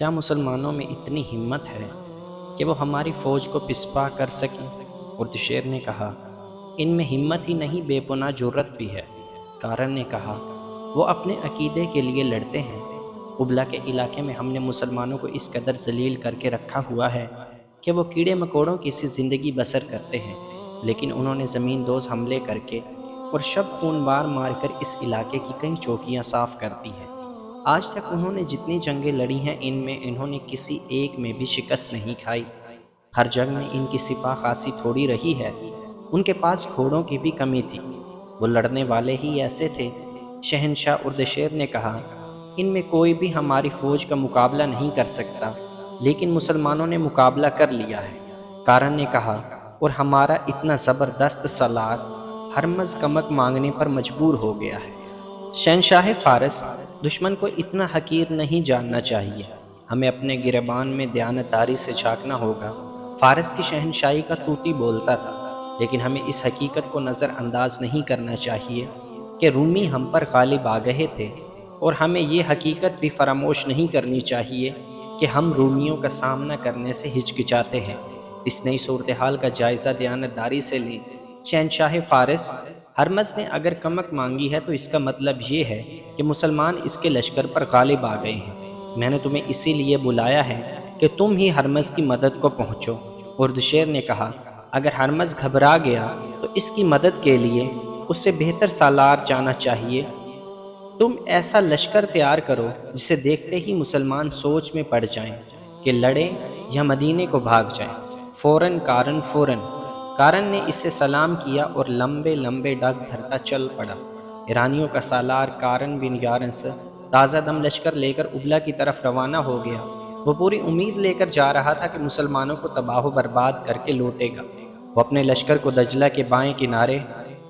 کیا مسلمانوں میں اتنی ہمت ہے کہ وہ ہماری فوج کو پسپا کر سکیں؟ اردشیر نے کہا، ان میں ہمت ہی نہیں بے پناہ جرت بھی ہے۔ کارن نے کہا، وہ اپنے عقیدے کے لیے لڑتے ہیں۔ ابلا کے علاقے میں ہم نے مسلمانوں کو اس قدر ذلیل کر کے رکھا ہوا ہے کہ وہ کیڑے مکوڑوں کی سی زندگی بسر کرتے ہیں، لیکن انہوں نے زمین دوز حملے کر کے اور شب خون بار مار کر اس علاقے کی کئی چوکیاں صاف کر دی ہیں۔ آج تک انہوں نے جتنی جنگیں لڑی ہیں ان میں انہوں نے کسی ایک میں بھی شکست نہیں کھائی۔ ہر جنگ میں ان کی سپاہ خاصی تھوڑی رہی ہے۔ ان کے پاس گھوڑوں کی بھی کمی تھی، وہ لڑنے والے ہی ایسے تھے۔ شہنشاہ اردشیر نے کہا، ان میں کوئی بھی ہماری فوج کا مقابلہ نہیں کر سکتا، لیکن مسلمانوں نے مقابلہ کر لیا ہے۔ کارن نے کہا، اور ہمارا اتنا زبردست سالار ہرمز کمک مانگنے پر مجبور ہو گیا ہے۔ شہنشاہ فارس، دشمن کو اتنا حقیر نہیں جاننا چاہیے، ہمیں اپنے گریبان میں دیانتداری سے جھانکنا ہوگا۔ فارس کی شہنشاہی کا طوطی بولتا تھا، لیکن ہمیں اس حقیقت کو نظر انداز نہیں کرنا چاہیے کہ رومی ہم پر غالب آ گئے تھے، اور ہمیں یہ حقیقت بھی فراموش نہیں کرنی چاہیے کہ ہم رومیوں کا سامنا کرنے سے ہچکچاتے ہیں۔ اس نئی صورتحال کا جائزہ دیانتداری سے لیں۔ شہنشاہ فارس، ہرمز نے اگر کمک مانگی ہے تو اس کا مطلب یہ ہے کہ مسلمان اس کے لشکر پر غالب آ گئے ہیں۔ میں نے تمہیں اسی لیے بلایا ہے کہ تم ہی ہرمز کی مدد کو پہنچو۔ اردشیر نے کہا، اگر ہرمز گھبرا گیا تو اس کی مدد کے لیے اس سے بہتر سالار جانا چاہیے۔ تم ایسا لشکر تیار کرو جسے دیکھتے ہی مسلمان سوچ میں پڑ جائیں کہ لڑیں یا مدینے کو بھاگ جائیں۔ کارن نے اس سے سلام کیا اور لمبے لمبے ڈگ بھرتا چل پڑا۔ ایرانیوں کا سالار کارن بن یارنس تازہ دم لشکر لے کر ابلا کی طرف روانہ ہو گیا۔ وہ پوری امید لے کر جا رہا تھا کہ مسلمانوں کو تباہ و برباد کر کے لوٹے گا۔ وہ اپنے لشکر کو دجلہ کے بائیں کنارے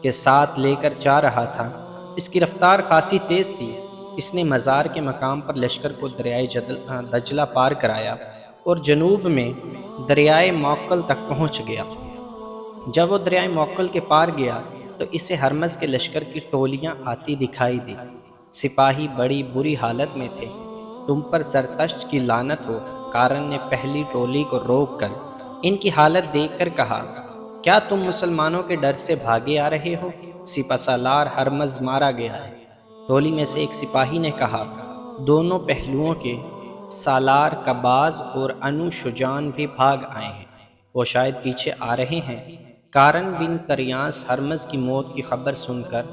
کے ساتھ لے کر جا رہا تھا۔ اس کی رفتار خاصی تیز تھی۔ اس نے مزار کے مقام پر لشکر کو دریائے دجلہ پار کرایا اور جنوب میں دریائے موکل تک پہنچ گیا۔ جب وہ دریائے موکل کے پار گیا تو اسے ہرمز کے لشکر کی ٹولیاں آتی دکھائی دی۔ سپاہی بڑی بری حالت میں تھے۔ تم پر زرتشت کی لعنت ہو، کارن نے پہلی ٹولی کو روک کر ان کی حالت دیکھ کر کہا، کیا تم مسلمانوں کے ڈر سے بھاگے آ رہے ہو؟ سپہ سالار ہرمز مارا گیا ہے۔ ٹولی میں سے ایک سپاہی نے کہا، دونوں پہلوؤں کے سالار کباز اور انو شجان بھی بھاگ آئے ہیں، وہ شاید پیچھے آ رہے ہیں۔ کارن بن کریانس ہرمز کی موت کی خبر سن کر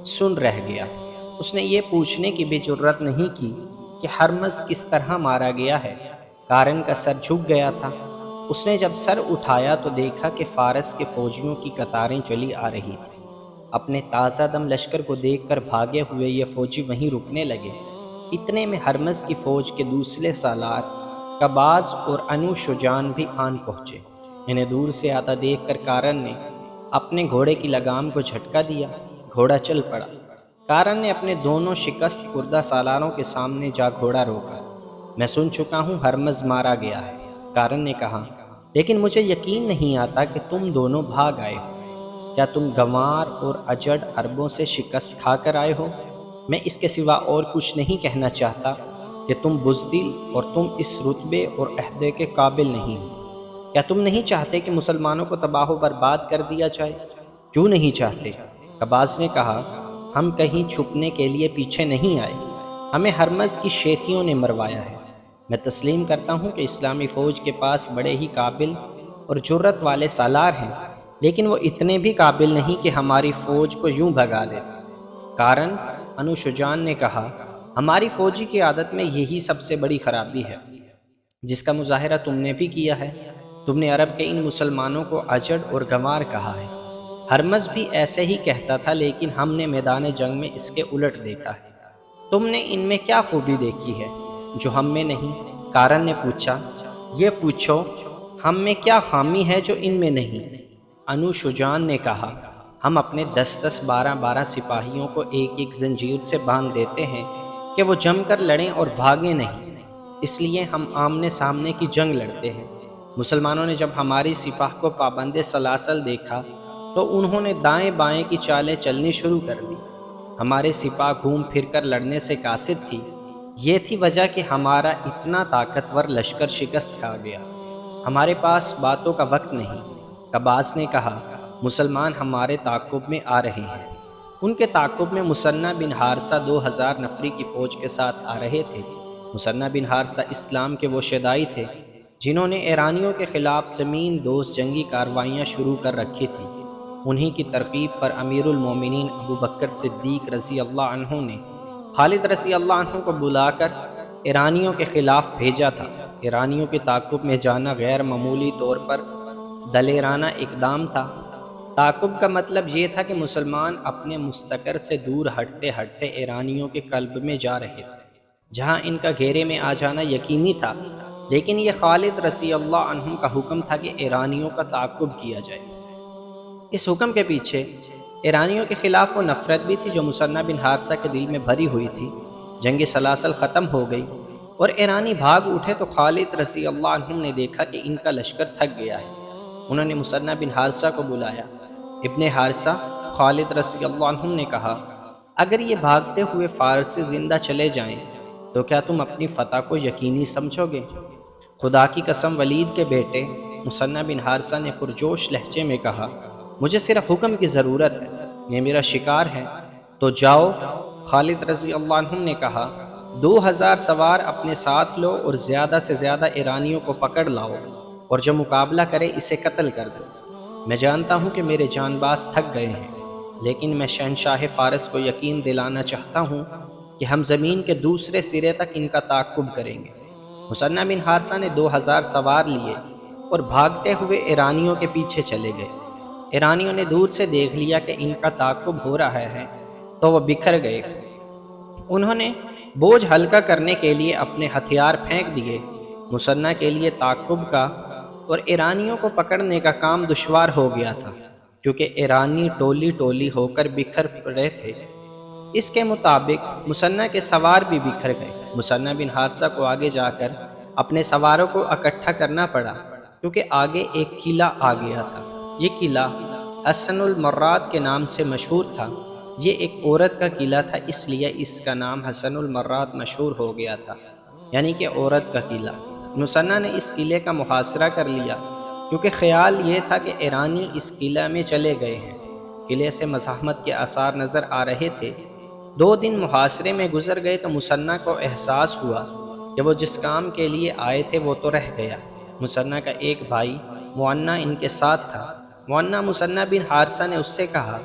سن رہ گیا۔ اس نے یہ پوچھنے کی بھی جرت نہیں کی کہ ہرمز کس طرح مارا گیا ہے۔ کارن کا سر جھک گیا تھا۔ اس نے جب سر اٹھایا تو دیکھا کہ فارس کے فوجیوں کی قطاریں چلی آ رہی تھیں۔ اپنے تازہ دم لشکر کو دیکھ کر بھاگے ہوئے یہ فوجی وہیں رکنے لگے۔ اتنے میں ہرمز کی فوج کے دوسرے سالار کباز اور انو شجان بھی آن پہنچے۔ انہیں دور سے آتا دیکھ کر کارن نے اپنے گھوڑے کی لگام کو جھٹکا دیا، گھوڑا چل پڑا۔ کارن نے اپنے دونوں شکست خوردہ سالاروں کے سامنے جا گھوڑا روکا۔ میں سن چکا ہوں ہرمز مارا گیا ہے، کارن نے کہا، لیکن مجھے یقین نہیں آتا کہ تم دونوں بھاگ آئے ہو۔ کیا تم گنوار اور اجڑ عربوں سے شکست کھا کر آئے ہو؟ میں اس کے سوا اور کچھ نہیں کہنا چاہتا کہ تم بزدل اور تم اس رتبے اور عہدے کے قابل نہیں ہو۔ کیا تم نہیں چاہتے کہ مسلمانوں کو تباہ و برباد کر دیا جائے؟ کیوں نہیں چاہتے؟ کباز نے کہا، ہم کہیں چھپنے کے لیے پیچھے نہیں آئے، ہمیں ہرمز کی شیخیوں نے مروایا ہے۔ میں تسلیم کرتا ہوں کہ اسلامی فوج کے پاس بڑے ہی قابل اور جرت والے سالار ہیں، لیکن وہ اتنے بھی قابل نہیں کہ ہماری فوج کو یوں بھگا دے۔ کارن انو شجان نے کہا، ہماری فوجی کی عادت میں یہی سب سے بڑی خرابی ہے جس کا مظاہرہ تم نے بھی کیا ہے۔ تم نے عرب کے ان مسلمانوں کو اجڑ اور گنوار کہا ہے۔ ہرمز بھی ایسے ہی کہتا تھا، لیکن ہم نے میدان جنگ میں اس کے الٹ دیکھا ہے۔ تم نے ان میں کیا خوبی دیکھی ہے جو ہم میں نہیں؟ کارن نے پوچھا، یہ پوچھو ہم میں کیا خامی ہے جو ان میں نہیں؟ انو شجان نے کہا، ہم اپنے 10 12 سپاہیوں کو ایک ایک زنجیر سے باندھ دیتے ہیں کہ وہ جم کر لڑیں اور بھاگیں نہیں، اس لیے ہم آمنے سامنے کی جنگ لڑتے ہیں۔ مسلمانوں نے جب ہماری سپاہ کو پابند سلاسل دیکھا تو انہوں نے دائیں بائیں کی چالیں چلنی شروع کر دی۔ ہمارے سپاہ گھوم پھر کر لڑنے سے قاصر تھی، یہ تھی وجہ کہ ہمارا اتنا طاقتور لشکر شکست کھا گیا۔ ہمارے پاس باتوں کا وقت نہیں۔ قباس نے کہا، مسلمان ہمارے تعاقب میں آ رہے ہیں۔ ان کے تعاقب میں مثنیٰ بن حارثہ 2000 نفری کی فوج کے ساتھ آ رہے تھے۔ مثنیٰ بن حارثہ اسلام کے وہ شدائی تھے جنہوں نے ایرانیوں کے خلاف زمین دوز جنگی کارروائیاں شروع کر رکھی تھیں۔ انہی کی ترغیب پر امیر المومنین ابو بکر صدیق رضی اللہ عنہ نے خالد رضی اللہ عنہ کو بلا کر ایرانیوں کے خلاف بھیجا تھا۔ ایرانیوں کے تعاقب میں جانا غیر معمولی طور پر دلیرانہ اقدام تھا۔ تعاقب کا مطلب یہ تھا کہ مسلمان اپنے مستقر سے دور ہٹتے ہٹتے ایرانیوں کے قلب میں جا رہے تھے، جہاں ان کا گھیرے میں آ جانا یقینی تھا، لیکن یہ خالد رضی اللہ عنہ کا حکم تھا کہ ایرانیوں کا تعاقب کیا جائے۔ اس حکم کے پیچھے ایرانیوں کے خلاف وہ نفرت بھی تھی جو مثنیٰ بن حارثہ کے دل میں بھری ہوئی تھی۔ جنگ سلاسل ختم ہو گئی اور ایرانی بھاگ اٹھے تو خالد رضی اللہ عنہ نے دیکھا کہ ان کا لشکر تھک گیا ہے۔ انہوں نے مثنیٰ بن حارثہ کو بلایا۔ ابن حارثہ، خالد رضی اللہ عنہ نے کہا، اگر یہ بھاگتے ہوئے فارس سے زندہ چلے جائیں تو کیا تم اپنی فتح کو یقینی سمجھو گے؟ خدا کی قسم، ولید کے بیٹے مثنیٰ بن حارثہ نے پرجوش لہجے میں کہا، مجھے صرف حکم کی ضرورت ہے، یہ میرا شکار ہے، تو جاؤ۔ خالد رضی اللہ عنہ نے کہا، 2000 سوار اپنے ساتھ لو اور زیادہ سے زیادہ ایرانیوں کو پکڑ لاؤ، اور جو مقابلہ کرے اسے قتل کر دو۔ میں جانتا ہوں کہ میرے جان باز تھک گئے ہیں، لیکن میں شہنشاہ فارس کو یقین دلانا چاہتا ہوں کہ ہم زمین کے دوسرے سرے تک ان کا تعاقب کریں گے۔ مثنیٰ بن حارثہ نے 2000 سوار لیے اور بھاگتے ہوئے ایرانیوں کے پیچھے چلے گئے۔ ایرانیوں نے دور سے دیکھ لیا کہ ان کا تعاقب ہو رہا ہے تو وہ بکھر گئے۔ انہوں نے بوجھ ہلکا کرنے کے لیے اپنے ہتھیار پھینک دیے۔ مثنیٰ کے لیے تعاقب کا اور ایرانیوں کو پکڑنے کا کام دشوار ہو گیا تھا، کیونکہ ایرانی ٹولی ٹولی ہو کر بکھر پڑے تھے۔ اس کے مطابق مثنیٰ کے سوار بھی بکھر گئے۔ مثنیٰ بن حارثہ کو آگے جا کر اپنے سواروں کو اکٹھا کرنا پڑا، کیونکہ آگے ایک قلعہ آ گیا تھا۔ یہ قلعہ حسن المرات کے نام سے مشہور تھا۔ یہ ایک عورت کا قلعہ تھا، اس لیے اس کا نام حسن المرات مشہور ہو گیا تھا، یعنی کہ عورت کا قلعہ۔ مثنیٰ نے اس قلعے کا محاصرہ کر لیا، کیونکہ خیال یہ تھا کہ ایرانی اس قلعہ میں چلے گئے ہیں۔ قلعے سے مزاحمت کے آثار نظر آ رہے تھے۔ 2 دن محاصرے میں گزر گئے تو مثنیٰ کو احساس ہوا کہ وہ جس کام کے لیے آئے تھے وہ تو رہ گیا۔ مثنیٰ کا ایک بھائی معنیٰ ان کے ساتھ تھا۔ معنیٰ مثنیٰ بن حارثہ نے اس سے کہا،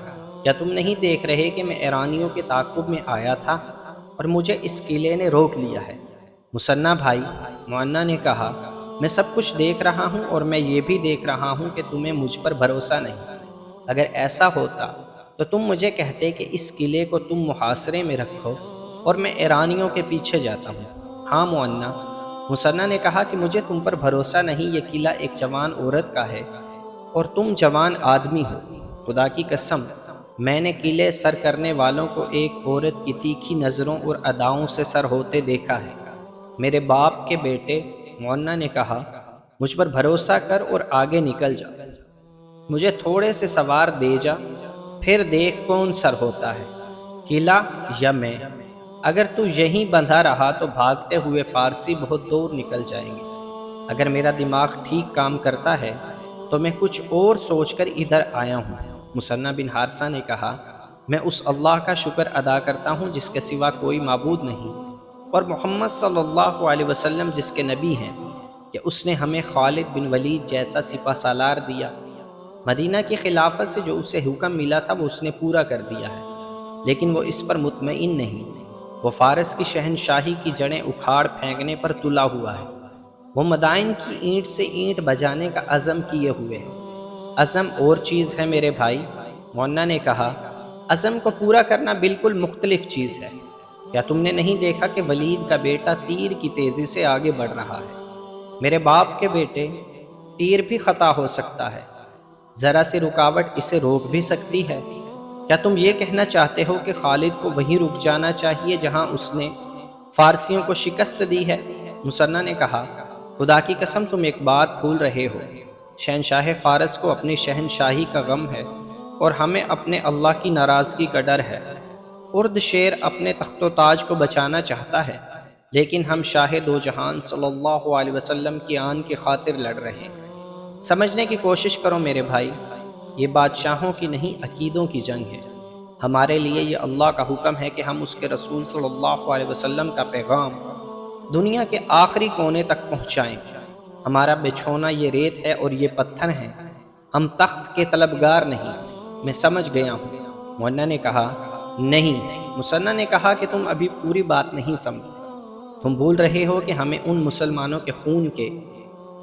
کیا تم نہیں دیکھ رہے کہ میں ایرانیوں کے تعاقب میں آیا تھا اور مجھے اس قلعے نے روک لیا ہے؟ مثنیٰ بھائی، معنیٰ نے کہا، میں سب کچھ دیکھ رہا ہوں اور میں یہ بھی دیکھ رہا ہوں کہ تمہیں مجھ پر بھروسہ نہیں۔ اگر ایسا ہوتا تو تم مجھے کہتے کہ اس قلعے کو تم محاصرے میں رکھو اور میں ایرانیوں کے پیچھے جاتا ہوں۔ ہاں معنیٰ، مثنیٰ نے کہا کہ مجھے تم پر بھروسہ نہیں، یہ قلعہ ایک جوان عورت کا ہے اور تم جوان آدمی ہو۔ خدا کی قسم، میں نے قلعے سر کرنے والوں کو ایک عورت کی تیکھی نظروں اور اداؤں سے سر ہوتے دیکھا ہے۔ میرے باپ کے بیٹے، معنیٰ نے کہا، مجھ پر بھروسہ کر اور آگے نکل جا۔ مجھے تھوڑے سے سوار دے جا، پھر دیکھ کون سر ہوتا ہے، قلعہ یا میں۔ اگر تو یہیں بندھا رہا تو بھاگتے ہوئے فارسی بہت دور نکل جائیں گے۔ اگر میرا دماغ ٹھیک کام کرتا ہے تو میں کچھ اور سوچ کر ادھر آیا ہوں۔ مثنیٰ بن حارثہ نے کہا، میں اس اللہ کا شکر ادا کرتا ہوں جس کے سوا کوئی معبود نہیں، اور محمد صلی اللہ علیہ وسلم جس کے نبی ہیں، کہ اس نے ہمیں خالد بن ولید جیسا سپہ سالار دیا۔ مدینہ کی خلافت سے جو اسے حکم ملا تھا وہ اس نے پورا کر دیا ہے، لیکن وہ اس پر مطمئن نہیں۔ وہ فارس کی شہنشاہی کی جڑیں اکھاڑ پھینکنے پر تلا ہوا ہے۔ وہ مدائن کی اینٹ سے اینٹ بجانے کا عزم کیے ہوئے ہے۔ عزم اور چیز ہے میرے بھائی، معنیٰ نے کہا، عزم کو پورا کرنا بالکل مختلف چیز ہے۔ کیا تم نے نہیں دیکھا کہ ولید کا بیٹا تیر کی تیزی سے آگے بڑھ رہا ہے؟ میرے باپ کے بیٹے، تیر بھی خطا ہو سکتا ہے، ذرا سی رکاوٹ اسے روک بھی سکتی ہے۔ کیا تم یہ کہنا چاہتے ہو کہ خالد کو وہیں رک جانا چاہیے جہاں اس نے فارسیوں کو شکست دی ہے؟ مثنیٰ نے کہا، خدا کی قسم تم ایک بات بھول رہے ہو۔ شہنشاہ فارس کو اپنی شہنشاہی کا غم ہے اور ہمیں اپنے اللہ کی ناراضگی کا ڈر ہے۔ ارد شیر اپنے تخت و تاج کو بچانا چاہتا ہے، لیکن ہم شاہ دو جہان صلی اللہ علیہ وسلم کی آن کی خاطر لڑ رہے ہیں۔ سمجھنے کی کوشش کرو میرے بھائی، یہ بادشاہوں کی نہیں عقیدوں کی جنگ ہے۔ ہمارے لیے یہ اللہ کا حکم ہے کہ ہم اس کے رسول صلی اللہ علیہ وسلم کا پیغام دنیا کے آخری کونے تک پہنچائیں۔ ہمارا بچھونا یہ ریت ہے اور یہ پتھر ہیں، ہم تخت کے طلبگار نہیں۔ میں سمجھ گیا ہوں، مونا نے کہا۔ نہیں، مسنہ نے کہا کہ تم ابھی پوری بات نہیں سمجھے۔ تم بھول رہے ہو کہ ہمیں ان مسلمانوں کے خون کے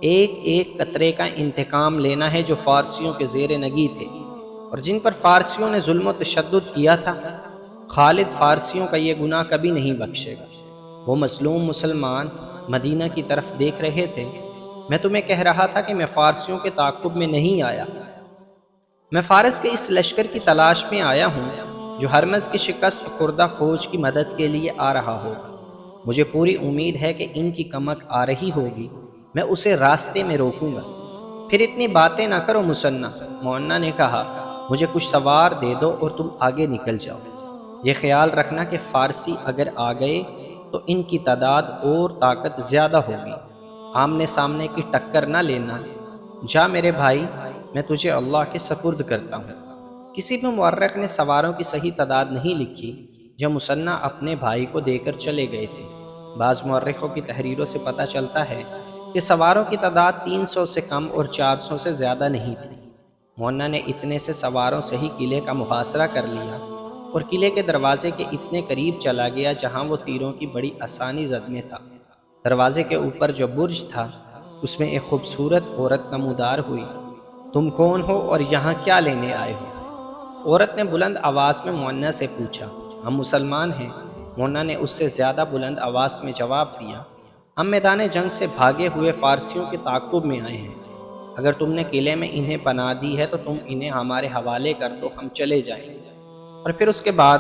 ایک ایک قطرے کا انتقام لینا ہے جو فارسیوں کے زیر نگی تھے اور جن پر فارسیوں نے ظلم و تشدد کیا تھا۔ خالد فارسیوں کا یہ گناہ کبھی نہیں بخشے گا۔ وہ مظلوم مسلمان مدینہ کی طرف دیکھ رہے تھے۔ میں تمہیں کہہ رہا تھا کہ میں فارسیوں کے تعاقب میں نہیں آیا، میں فارس کے اس لشکر کی تلاش میں آیا ہوں جو ہرمز کی شکست خوردہ فوج کی مدد کے لیے آ رہا ہوگا۔ مجھے پوری امید ہے کہ ان کی کمک آ رہی ہوگی، میں اسے راستے میں روکوں گا۔ پھر اتنی باتیں نہ کرو مسنہ، مونا نے کہا۔ مجھے کچھ سوار دے دو اور تم آگے نکل جاؤ۔ یہ خیال رکھنا کہ فارسی اگر آ گئے تو ان کی تعداد اور طاقت زیادہ ہوگی، آمنے سامنے کی ٹکر نہ لینا۔ جا میرے بھائی، میں تجھے اللہ کے سپرد کرتا ہوں۔ کسی بھی مورخ نے سواروں کی صحیح تعداد نہیں لکھی جو مسنہ اپنے بھائی کو دے کر چلے گئے تھے۔ بعض مورخوں کی تحریروں سے پتہ چلتا ہے کہ سواروں کی تعداد 300 سے کم اور 400 سے زیادہ نہیں تھی۔ مونا نے اتنے سے سواروں سے ہی قلعے کا محاصرہ کر لیا اور قلعے کے دروازے کے اتنے قریب چلا گیا جہاں وہ تیروں کی بڑی آسانی زد میں تھا۔ دروازے کے اوپر جو برج تھا اس میں ایک خوبصورت عورت نمودار ہوئی۔ تم کون ہو اور یہاں کیا لینے آئے ہو؟ عورت نے بلند آواز میں مونا سے پوچھا۔ ہم مسلمان ہیں، مونا نے اس سے زیادہ بلند آواز میں جواب دیا۔ ہم میدان جنگ سے بھاگے ہوئے فارسیوں کے تعاقب میں آئے ہیں۔ اگر تم نے قلعے میں انہیں پناہ دی ہے تو تم انہیں ہمارے حوالے کر دو، ہم چلے جائیں گے۔ اور پھر اس کے بعد